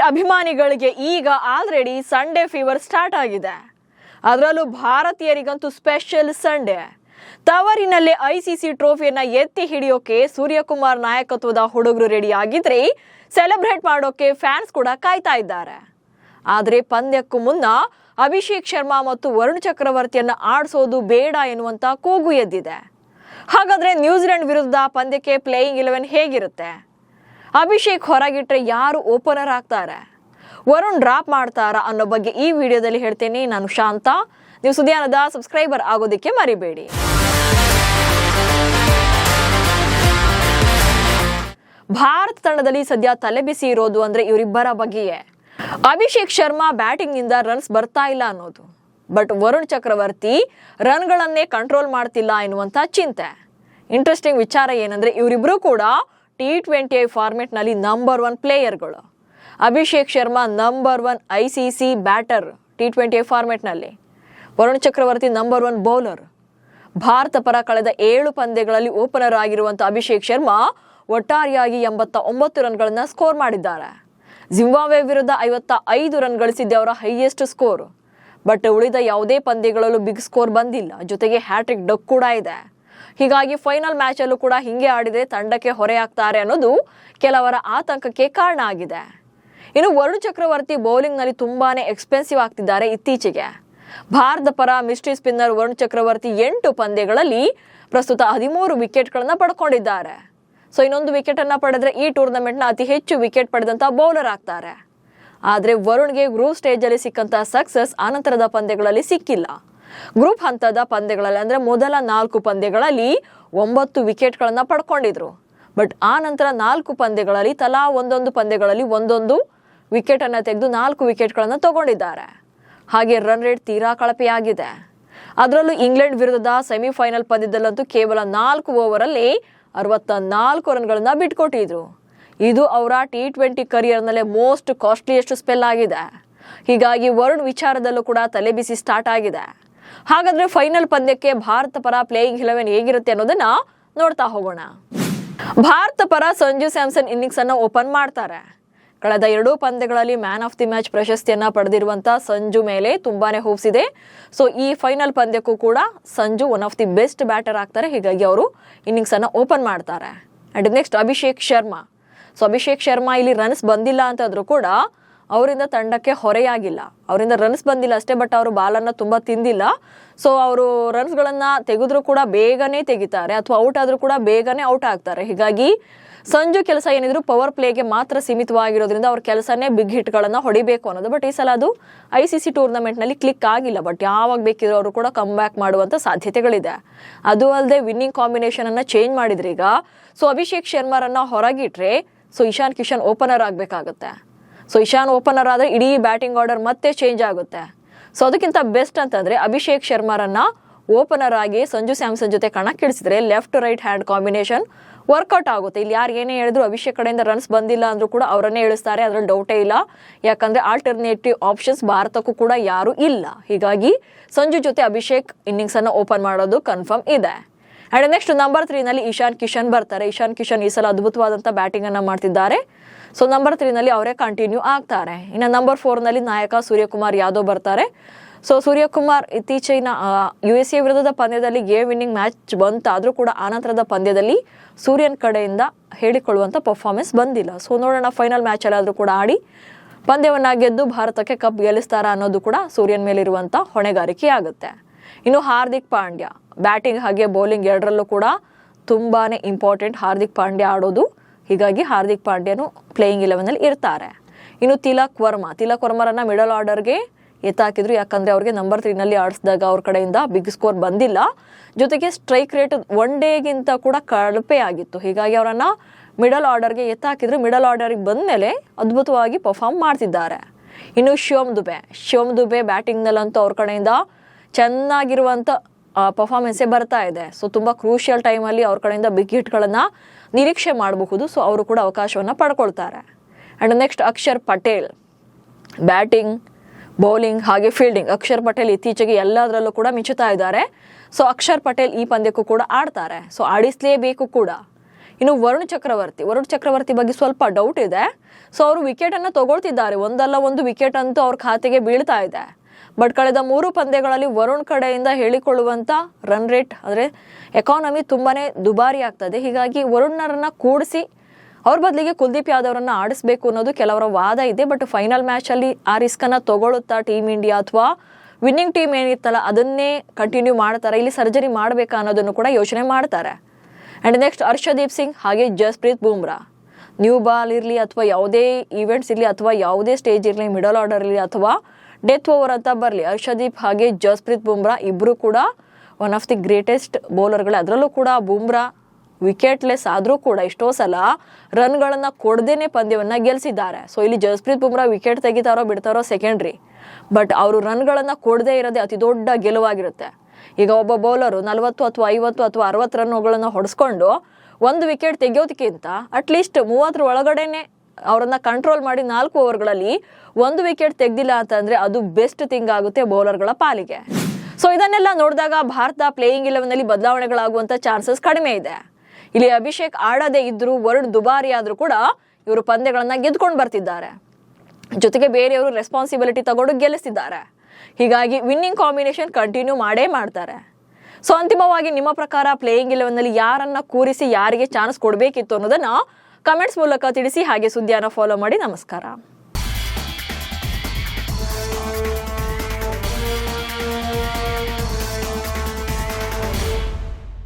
ಅಭಿಮಾನಿಗಳಿಗೆ ಈಗ already Sunday fever start ಆಗಿದೆ. ಅದರಲ್ಲೂ ಭಾರತೀಯರಿಗಂತೂ ಸ್ಪೆಷಲ್ ಸಂಡೇ. ತವರಿನಲ್ಲೇ ಐಸಿಸಿ ಟ್ರೋಫಿಯನ್ನ ಎತ್ತಿ ಹಿಡಿಯೋಕೆ ಸೂರ್ಯಕುಮಾರ್ ನಾಯಕತ್ವದ ಹುಡುಗರು ರೆಡಿ ಆಗಿದ್ರೆ ಸೆಲೆಬ್ರೇಟ್ ಮಾಡೋಕೆ ಫ್ಯಾನ್ಸ್ ಕೂಡ ಕಾಯ್ತಾ ಇದ್ದಾರೆ. ಆದರೆ ಪಂದ್ಯಕ್ಕೂ ಮುನ್ನ ಅಭಿಷೇಕ್ ಶರ್ಮಾ ಮತ್ತು ವರುಣ್ ಚಕ್ರವರ್ತಿಯನ್ನ ಆಡಿಸೋದು ಬೇಡ ಎನ್ನುವಂತ ಕೂಗು ಎದ್ದಿದೆ. ಹಾಗಾದ್ರೆ ನ್ಯೂಜಿಲೆಂಡ್ ವಿರುದ್ಧ ಪಂದ್ಯಕ್ಕೆ ಪ್ಲೇಯಿಂಗ್ 11 ಹೇಗಿರುತ್ತೆ? ಅಭಿಷೇಕ್ ಹೊರಗಿಟ್ರೆ ಯಾರು ಓಪನರ್ ಆಗ್ತಾರೆ? ವರುಣ್ ಡ್ರಾಪ್ ಮಾಡ್ತಾರಾ ಅನ್ನೋ ಬಗ್ಗೆ ಈ ವಿಡಿಯೋದಲ್ಲಿ ಹೇಳ್ತೇನೆ. ನಾನು ಶಾಂತ. ನೀವು ಸುದ್ದಿಯಾನದ ಸಬ್ಸ್ಕ್ರೈಬರ್ ಆಗೋದಕ್ಕೆ ಮರಿಬೇಡಿ. ಭಾರತ ತಂಡದಲ್ಲಿ ಸದ್ಯ ತಲೆಬಿಸಿ ಇರೋದು ಅಂದ್ರೆ ಇವರಿಬ್ಬರ ಬಗ್ಗೆಯೇ. ಅಭಿಷೇಕ್ ಶರ್ಮಾ ಬ್ಯಾಟಿಂಗ್ ನಿಂದ ರನ್ಸ್ ಬರ್ತಾ ಇಲ್ಲ ಅನ್ನೋದು, ಬಟ್ ವರುಣ್ ಚಕ್ರವರ್ತಿ ರನ್ಗಳನ್ನೇ ಕಂಟ್ರೋಲ್ ಮಾಡ್ತಿಲ್ಲ ಎನ್ನುವಂತ ಚಿಂತೆ. ಇಂಟ್ರೆಸ್ಟಿಂಗ್ ವಿಚಾರ ಏನಂದ್ರೆ ಇವರಿಬ್ರು ಕೂಡ T20 ಫಾರ್ಮೆಟ್ ನಲ್ಲಿ ನಂಬರ್ 1 ಪ್ಲೇಯರ್ಗಳು. Abhishek Sharma number 1 ICC batter T20 format ನಲ್ಲಿ, ವರುಣ್ ಚಕ್ರವರ್ತಿ ನಂಬರ್ 1 ಬೌಲರ್. ಭಾರತ ಪರ ಕಳೆದ 7 ಪಂದ್ಯಗಳಲ್ಲಿ ಓಪನರ್ ಆಗಿರುವಂತಹ ಅಭಿಷೇಕ್ ಶರ್ಮಾ ಒಟ್ಟಾರೆಯಾಗಿ 89 ರನ್ಗಳನ್ನ ಸ್ಕೋರ್ ಮಾಡಿದ್ದಾರೆ. ಜಿಂಬಾಬ್ವೆ ವಿರುದ್ಧ 55 ರನ್ ಗಳಿಸಿದ್ದೆ ಅವರ ಹೈಯೆಸ್ಟ್ ಸ್ಕೋರ್. ಬಟ್ ಉಳಿದ ಯಾವುದೇ ಪಂದ್ಯಗಳಲ್ಲೂ ಬಿಗ್ ಸ್ಕೋರ್ ಬಂದಿಲ್ಲ. ಜೊತೆಗೆ ಹ್ಯಾಟ್ರಿಕ್ ಡಕ್ ಕೂಡ ಇದೆ. ಹೀಗಾಗಿ ಫೈನಲ್ ಮ್ಯಾಚ್ ಅಲ್ಲೂ ಕೂಡ ಹಿಂಗೆ ಆಡಿದ್ರೆ ತಂಡಕ್ಕೆ ಹೊರೆಯಾಗ್ತಾರೆ ಅನ್ನೋದು ಕೆಲವರ ಆತಂಕಕ್ಕೆ ಕಾರಣ ಆಗಿದೆ. ಇನ್ನು ವರುಣ್ ಚಕ್ರವರ್ತಿ ಬೌಲಿಂಗ್ ನಲ್ಲಿ ತುಂಬಾನೇ ಎಕ್ಸ್ಪೆನ್ಸಿವ್ ಆಗ್ತಿದ್ದಾರೆ ಇತ್ತೀಚೆಗೆ. ಭಾರತ ಪರ ಮಿಸ್ಟ್ರಿ ಸ್ಪಿನ್ನರ್ ವರುಣ್ ಚಕ್ರವರ್ತಿ 8 ಪಂದ್ಯಗಳಲ್ಲಿ ಪ್ರಸ್ತುತ 13 ವಿಕೆಟ್ಗಳನ್ನ ಪಡ್ಕೊಂಡಿದ್ದಾರೆ. ಸೊ ಇನ್ನೊಂದು ವಿಕೆಟ್ ಅನ್ನ ಪಡೆದ್ರೆ ಈ ಟೂರ್ನಮೆಂಟ್ ನ ಅತಿ ಹೆಚ್ಚು ವಿಕೆಟ್ ಪಡೆದಂತ ಬೌಲರ್ ಆಗ್ತಾರೆ. ಆದ್ರೆ ವರುಣ್ಗೆ ಗ್ರೂಪ್ ಸ್ಟೇಜ್ ಅಲ್ಲಿ ಸಿಕ್ಕಂತ ಸಕ್ಸಸ್ ಆನಂತರದ ಪಂದ್ಯಗಳಲ್ಲಿ ಸಿಕ್ಕಿಲ್ಲ. ಗ್ರೂಪ್ ಹಂತದ ಪಂದ್ಯಗಳಲ್ಲಿ ಅಂದ್ರೆ ಮೊದಲ 4 ಪಂದ್ಯಗಳಲ್ಲಿ 9 ವಿಕೆಟ್ಗಳನ್ನ ಪಡ್ಕೊಂಡಿದ್ರು. ಬಟ್ ಆ ನಂತರ 4 ಪಂದ್ಯಗಳಲ್ಲಿ ತಲಾ ಒಂದೊಂದು ಪಂದ್ಯಗಳಲ್ಲಿ ಒಂದೊಂದು ವಿಕೆಟ್ ಅನ್ನ ತೆಗೆದು 4 ವಿಕೆಟ್ಗಳನ್ನ ತಗೊಂಡಿದ್ದಾರೆ. ಹಾಗೆ ರನ್ ರೇಟ್ ತೀರಾ ಕಳಪೆಯಾಗಿದೆ. ಅದರಲ್ಲೂ ಇಂಗ್ಲೆಂಡ್ ವಿರುದ್ಧದ ಸೆಮಿಫೈನಲ್ ಪಂದ್ಯದಲ್ಲಂತೂ ಕೇವಲ 4 ಓವರ್ ಅಲ್ಲಿ 64 ರನ್ಗಳನ್ನ ಬಿಟ್ಕೊಟ್ಟಿದ್ರು. ಇದು ಅವರ T20 ಕರಿಯರ್ನಲ್ಲೇ ಮೋಸ್ಟ್ ಕಾಸ್ಟ್ಲಿಯೆಸ್ಟ್ ಸ್ಪೆಲ್ ಆಗಿದೆ. ಹೀಗಾಗಿ ವರುಣ್ ವಿಚಾರದಲ್ಲೂ ಕೂಡ ತಲೆಬಿಸಿ ಸ್ಟಾರ್ಟ್ ಆಗಿದೆ. ಹಾಗಾದ್ರೆ ಫೈನಲ್ ಪಂದ್ಯಕ್ಕೆ ಭಾರತ ಪರ ಪ್ಲೇಯಿಂಗ್ 11 ಹೇಗಿರುತ್ತೆ ಅನ್ನೋದನ್ನ ನೋಡ್ತಾ ಹೋಗೋಣ. ಭಾರತ ಪರ ಸಂಜು ಸ್ಯಾಮ್ಸನ್ ಇನ್ನಿಂಗ್ಸ್ ಅನ್ನ ಓಪನ್ ಮಾಡ್ತಾರೆ. ಕಳೆದ 2 ಪಂದ್ಯಗಳಲ್ಲಿ ಮ್ಯಾನ್ ಆಫ್ ದಿ ಮ್ಯಾಚ್ ಪ್ರಶಸ್ತಿಯನ್ನ ಪಡೆದಿರುವಂತ ಸಂಜು ಮೇಲೆ ತುಂಬಾನೇ ಹೋಪ್ಸ್ ಇದೆ. ಸೊ ಈ ಫೈನಲ್ ಪಂದ್ಯಕ್ಕೂ ಕೂಡ Sanju one of the best batter ಆಗ್ತಾರೆ. ಹೀಗಾಗಿ ಅವರು ಇನ್ನಿಂಗ್ಸ್ ಅನ್ನ ಓಪನ್ ಮಾಡ್ತಾರೆ. And next Abhishek Sharma. So Abhishek Sharma ಇಲ್ಲಿ ರನ್ಸ್ ಬಂದಿಲ್ಲ ಅಂತಾದ್ರೂ ಕೂಡ ಅವರಿಂದ ತಂಡಕ್ಕೆ ಹೊರೆಯಾಗಿಲ್ಲ. ಅವರಿಂದ ರನ್ಸ್ ಬಂದಿಲ್ಲ ಅಷ್ಟೇ, ಬಟ್ ಅವರು ಬಾಲನ್ನ ತುಂಬಾ ತಿಂದಿಲ್ಲ. ಸೊ ಅವರು ರನ್ಸ್ಗಳನ್ನ ತೆಗೆದ್ರು ಕೂಡ ಬೇಗನೆ ತೆಗಿತಾರೆ, ಅಥವಾ ಔಟ್ ಆದ್ರೂ ಕೂಡ ಬೇಗನೆ ಔಟ್ ಆಗ್ತಾರೆ. ಹೀಗಾಗಿ ಸಂಜು ಕೆಲಸ ಏನಿದ್ರು ಪವರ್ ಪ್ಲೇಗೆ ಮಾತ್ರ ಸೀಮಿತವಾಗಿರೋದ್ರಿಂದ ಅವ್ರ ಕೆಲಸನೇ ಬಿಗ್ ಹಿಟ್ ಗಳನ್ನ ಹೊಡಿಬೇಕು ಅನ್ನೋದು. ಬಟ್ ಈ ಸಲ ಅದು ICC ಟೂರ್ನಮೆಂಟ್ ನಲ್ಲಿ ಕ್ಲಿಕ್ ಆಗಿಲ್ಲ. ಬಟ್ ಯಾವಾಗ ಬೇಕಿದ್ರು ಅವರು ಕೂಡ ಕಮ್ ಬ್ಯಾಕ್ ಮಾಡುವಂತ ಸಾಧ್ಯತೆಗಳಿದೆ. ಅದು ಅಲ್ಲದೆ ವಿನ್ನಿಂಗ್ ಕಾಂಬಿನೇಷನ್ ಅನ್ನ ಚೇಂಜ್ ಮಾಡಿದ್ರೆ ಈಗ ಸೊ ಅಭಿಷೇಕ್ ಶರ್ಮಾರನ್ನ ಹೊರಗಿಟ್ರೆ ಸೊ ಇಶಾನ್ ಕಿಶನ್ ಓಪನರ್ ಆಗ್ಬೇಕಾಗತ್ತೆ. ಸೊ ಇಶಾನ್ ಓಪನರ್ ಆದ್ರೆ ಇಡೀ ಬ್ಯಾಟಿಂಗ್ ಆರ್ಡರ್ ಮತ್ತೆ ಚೇಂಜ್ ಆಗುತ್ತೆ. ಸೊ ಅದಕ್ಕಿಂತ ಬೆಸ್ಟ್ ಅಂತಂದ್ರೆ ಅಭಿಷೇಕ್ ಶರ್ಮಾರನ್ನ ಓಪನರ್ ಆಗಿ ಸಂಜು ಸ್ಯಾಮ್ಸನ್ ಜೊತೆ ಕಣಕ್ಕಿಳಿಸಿದ್ರೆ left right hand combination work out ಆಗುತ್ತೆ. ಇಲ್ಲಿ ಯಾರು ಏನೇ ಹೇಳಿದ್ರು ಅಭಿಷೇಕ್ ಕಡೆಯಿಂದ ರನ್ಸ್ ಬಂದಿಲ್ಲ ಅಂದ್ರೂ ಕೂಡ ಅವರನ್ನೇ ಇಳಿಸ್ತಾರೆ, ಅದ್ರಲ್ಲಿ ಡೌಟೇ ಇಲ್ಲ. ಯಾಕಂದ್ರೆ ಆಲ್ಟರ್ನೇಟಿವ್ ಆಪ್ಷನ್ಸ್ ಭಾರತಕ್ಕೂ ಕೂಡ ಯಾರು ಇಲ್ಲ. ಹೀಗಾಗಿ ಸಂಜು ಜೊತೆ ಅಭಿಷೇಕ್ ಇನ್ನಿಂಗ್ಸ್ ಅನ್ನ ಓಪನ್ ಮಾಡೋದು ಕನ್ಫರ್ಮ್ ಇದೆ. ಅಂಡ್ ನೆಕ್ಸ್ಟ್ ನಂಬರ್ 3 ನಲ್ಲಿ ಇಶಾನ್ ಕಿಶನ್ ಬರ್ತಾರೆ. ಇಶಾನ್ ಕಿಶನ್ ಈ ಸಲ ಅದ್ಭುತವಾದಂತ ಬ್ಯಾಟಿಂಗ್ ಅನ್ನ ಮಾಡ್ತಿದ್ದಾರೆ. ಸೊ ನಂಬರ್ 3 ನಲ್ಲಿ ಅವರೇ ಕಂಟಿನ್ಯೂ ಆಗ್ತಾರೆ. ಇನ್ನು ನಂಬರ್ 4 ನಲ್ಲಿ ನಾಯಕ ಸೂರ್ಯಕುಮಾರ್ ಯಾದವ್ ಬರ್ತಾರೆ. ಸೊ ಸೂರ್ಯಕುಮಾರ್ ಇತ್ತೀಚಿನ USA ವಿರುದ್ಧದ ಪಂದ್ಯದಲ್ಲಿ ಗೇಮ್ ವಿನ್ನಿಂಗ್ ಮ್ಯಾಚ್ ಬಂತಾದ್ರೂ ಕೂಡ ಆನಂತರದ ಪಂದ್ಯದಲ್ಲಿ ಸೂರ್ಯನ್ ಕಡೆಯಿಂದ ಹೇಳಿಕೊಳ್ಳುವಂತ ಪರ್ಫಾರ್ಮೆನ್ಸ್ ಬಂದಿಲ್ಲ. ಸೊ ನೋಡೋಣ ಫೈನಲ್ ಮ್ಯಾಚ್ ಅಲ್ಲಾದ್ರೂ ಕೂಡ ಆಡಿ ಪಂದ್ಯವನ್ನ ಗೆದ್ದು ಭಾರತಕ್ಕೆ ಕಪ್ ಗೆಲ್ಲಿಸ್ತಾರ ಅನ್ನೋದು ಕೂಡ ಸೂರ್ಯನ್ ಮೇಲಿರುವಂತ ಹೊಣೆಗಾರಿಕೆ ಆಗುತ್ತೆ. ಇನ್ನು ಹಾರ್ದಿಕ್ ಪಾಂಡ್ಯ ಬ್ಯಾಟಿಂಗ್ ಹಾಗೆ ಬೌಲಿಂಗ್ ಎರಡರಲ್ಲೂ ಕೂಡ ತುಂಬಾನೇ ಇಂಪಾರ್ಟೆಂಟ್ ಹಾರ್ದಿಕ್ ಪಾಂಡ್ಯ ಆಡೋದು. ಹೀಗಾಗಿ ಹಾರ್ದಿಕ್ ಪಾಂಡ್ಯನು ಪ್ಲೇಯಿಂಗ್ 11 ನಲ್ಲಿ ಇರ್ತಾರೆ. ಇನ್ನು ತಿಲಕ್ ವರ್ಮರನ್ನ ಮಿಡಲ್ ಆರ್ಡರ್ಗೆ ಎತ್ತಾಕಿದ್ರು. ಯಾಕಂದ್ರೆ ಅವ್ರಿಗೆ ನಂಬರ್ 3 ನಲ್ಲಿ ಆಡಿಸಿದಾಗ ಅವ್ರ ಕಡೆಯಿಂದ ಬಿಗ್ ಸ್ಕೋರ್ ಬಂದಿಲ್ಲ. ಜೊತೆಗೆ ಸ್ಟ್ರೈಕ್ ರೇಟ್ 1 ಡೇಗಿಂತ ಕೂಡ ಕಳಪೆ ಆಗಿತ್ತು. ಹೀಗಾಗಿ ಅವರನ್ನ ಮಿಡಲ್ ಆರ್ಡರ್ಗೆ ಎತ್ತಾಕಿದ್ರು. ಮಿಡಲ್ ಆರ್ಡರ್ಗೆ ಬಂದ್ಮೇಲೆ ಅದ್ಭುತವಾಗಿ ಪರ್ಫಾರ್ಮ್ ಮಾಡ್ತಿದ್ದಾರೆ. ಇನ್ನು ಶಿವಮ್ ದುಬೆ ಬ್ಯಾಟಿಂಗ್ ನಲ್ಲಂತೂ ಅವ್ರ ಕಡೆಯಿಂದ ಚೆನ್ನಾಗಿರುವಂತ ಪರ್ಫಾರ್ಮೆನ್ಸೇ ಬರ್ತಾ ಇದೆ. ಸೊ ತುಂಬಾ ಕ್ರೂಷಿಯಲ್ ಟೈಮ್ ಅಲ್ಲಿ ಅವ್ರ ಕಡೆಯಿಂದ ಬಿಗ್ ಹಿಟ್ ಗಳನ್ನ ನಿರೀಕ್ಷೆ ಮಾಡಬಹುದು. ಸೊ ಅವರು ಕೂಡ ಅವಕಾಶವನ್ನ ಪಡ್ಕೊಳ್ತಾರೆ. And next Akshar Patel batting bowling ಹಾಗೆ ಫೀಲ್ಡಿಂಗ್. ಅಕ್ಷರ್ ಪಟೇಲ್ ಇತ್ತೀಚೆಗೆ ಎಲ್ಲದರಲ್ಲೂ ಕೂಡ ಮಿಂಚುತ್ತಾ ಇದ್ದಾರೆ. ಸೊ ಅಕ್ಷರ್ ಪಟೇಲ್ ಈ ಪಂದ್ಯಕ್ಕೂ ಕೂಡ ಆಡ್ತಾರೆ. ಸೊ ಆಡಿಸ್ಲೇಬೇಕು ಕೂಡ. ಇನ್ನು ವರುಣ್ ಚಕ್ರವರ್ತಿ ಬಗ್ಗೆ ಸ್ವಲ್ಪ ಡೌಟ್ ಇದೆ. ಸೊ ಅವರು ವಿಕೆಟನ್ನು ತಗೊಳ್ತಿದ್ದಾರೆ, ಒಂದಲ್ಲ ಒಂದು ವಿಕೆಟ್ ಅಂತೂ ಅವ್ರ ಖಾತೆಗೆ ಬೀಳ್ತಾ ಇದೆ. ಬಟ್ ಕಳೆದ 3 ಪಂದ್ಯಗಳಲ್ಲಿ ವರುಣ್ ಕಡೆಯಿಂದ ಹೇಳಿಕೊಳ್ಳುವಂಥ ರನ್ ರೇಟ್ ಅಂದರೆ ಎಕಾನಮಿ ತುಂಬಾನೇ ದುಬಾರಿ ಆಗ್ತದೆ. ಹೀಗಾಗಿ ವರುಣ್ನರನ್ನ ಕೂಡಿಸಿ ಅವ್ರ ಬದಲಿಗೆ ಕುಲ್ದೀಪ್ ಯಾದವ್ರನ್ನ ಆಡಿಸ್ಬೇಕು ಅನ್ನೋದು ಕೆಲವರ ವಾದ ಇದೆ. ಬಟ್ ಫೈನಲ್ ಮ್ಯಾಚಲ್ಲಿ ಆ ರಿಸ್ಕನ್ನು ತಗೊಳ್ಳುತ್ತಾ ಟೀಮ್ ಇಂಡಿಯಾ ಅಥವಾ ವಿನ್ನಿಂಗ್ ಟೀಮ್ ಏನಿತ್ತಲ್ಲ ಅದನ್ನೇ ಕಂಟಿನ್ಯೂ ಮಾಡ್ತಾರೆ, ಇಲ್ಲಿ ಸರ್ಜರಿ ಮಾಡಬೇಕಾ ಅನ್ನೋದನ್ನು ಕೂಡ ಯೋಚನೆ ಮಾಡ್ತಾರೆ. ಆ್ಯಂಡ್ ನೆಕ್ಸ್ಟ್ ಹರ್ಷದೀಪ್ ಸಿಂಗ್ ಹಾಗೆ ಜಸ್ಪ್ರೀತ್ ಬೂಮ್ರಾ, ನ್ಯೂ ಬಾಲ್ ಇರಲಿ ಅಥವಾ ಯಾವುದೇ ಈವೆಂಟ್ಸ್ ಇರಲಿ ಅಥವಾ ಯಾವುದೇ ಸ್ಟೇಜ್ ಇರಲಿ, ಮಿಡಲ್ ಆರ್ಡರ್ ಇರಲಿ ಅಥವಾ ಡೆತ್ ಓವರ್ ಅಂತ ಬರಲಿ, ಹರ್ಷದೀಪ್ ಹಾಗೆ ಜಸ್ಪ್ರೀತ್ ಬೂಮ್ರಾ ಇಬ್ಬರು ಕೂಡ ಒನ್ ಆಫ್ ದಿ ಗ್ರೇಟೆಸ್ಟ್ ಬೌಲರ್ಗಳೇ. ಅದರಲ್ಲೂ ಕೂಡ ಬೂಮ್ರಾ ವಿಕೆಟ್ಲೆಸ್ ಆದರೂ ಕೂಡ ಎಷ್ಟೋ ಸಲ ರನ್ಗಳನ್ನು ಕೊಡದೇನೆ ಪಂದ್ಯವನ್ನು ಗೆಲ್ಲಿಸಿದ್ದಾರೆ. ಸೊ ಇಲ್ಲಿ ಜಸ್ಪ್ರೀತ್ ಬೂಮ್ರಾ ವಿಕೆಟ್ ತೆಗಿತಾರೋ ಬಿಡ್ತಾರೋ ಸೆಕೆಂಡ್ರಿ, ಬಟ್ ಅವರು ರನ್ಗಳನ್ನು ಕೊಡದೇ ಇರೋದೇ ಅತಿ ದೊಡ್ಡ ಗೆಲುವಾಗಿರುತ್ತೆ. ಈಗ ಒಬ್ಬ ಬೌಲರು 40 ಅಥವಾ 50 ಅಥವಾ 60 ರನ್ಗಳನ್ನು ಹೊಡೆಸ್ಕೊಂಡು ಒಂದು ವಿಕೆಟ್ ತೆಗೆಯೋದಕ್ಕಿಂತ ಅಟ್ಲೀಸ್ಟ್ 30 ಒಳಗಡೆನೆ ಅವರನ್ನ ಕಂಟ್ರೋಲ್ ಮಾಡಿ 4 ಓವರ್ಗಳಲ್ಲಿ ಒಂದು ವಿಕೆಟ್ ತೆಗೆದಿಲ್ಲ ಅಂತಂದ್ರೆ ಅದು ಬೆಸ್ಟ್ ಥಿಂಗ್ ಆಗುತ್ತೆ ಬೌಲರ್ಗಳ ಪಾಲಿಗೆ. ಸೊ ಇದನ್ನೆಲ್ಲ ನೋಡಿದಾಗ ಭಾರತ ಪ್ಲೇಯಿಂಗ್ 11ನಲ್ಲಿ ಬದಲಾವಣೆಗಳಾಗುವಂತ ಚಾನ್ಸಸ್ ಕಡಿಮೆ ಇದೆ. ಇಲ್ಲಿ ಅಭಿಷೇಕ್ ಆಡದೇ ಇದ್ರು, ವರುಣ್ ದುಬಾರಿ ಆದ್ರೂ ಕೂಡ ಇವರು ಪಂದ್ಯಗಳನ್ನ ಗೆದ್ಕೊಂಡು ಬರ್ತಿದ್ದಾರೆ. ಜೊತೆಗೆ ಬೇರೆಯವರು ರೆಸ್ಪಾನ್ಸಿಬಿಲಿಟಿ ತಗೊಂಡು ಗೆಲ್ಲಿಸಿದ್ದಾರೆ. ಹೀಗಾಗಿ ವಿನ್ನಿಂಗ್ ಕಾಂಬಿನೇಷನ್ ಕಂಟಿನ್ಯೂ ಮಾಡೇ ಮಾಡ್ತಾರೆ. ಸೊ ಅಂತಿಮವಾಗಿ ನಿಮ್ಮ ಪ್ರಕಾರ ಪ್ಲೇಯಿಂಗ್ 11ನಲ್ಲಿ ಯಾರನ್ನ ಕೂರಿಸಿ ಯಾರಿಗೆ ಚಾನ್ಸ್ ಕೊಡಬೇಕಿತ್ತು ಅನ್ನೋದನ್ನ ಕಮೆಂಟ್ಸ್ ಮೂಲಕ ತಿಳಿಸಿ. ಹಾಗೆ ಸುದ್ದಿಯನ್ನು ಫಾಲೋ ಮಾಡಿ. ನಮಸ್ಕಾರ.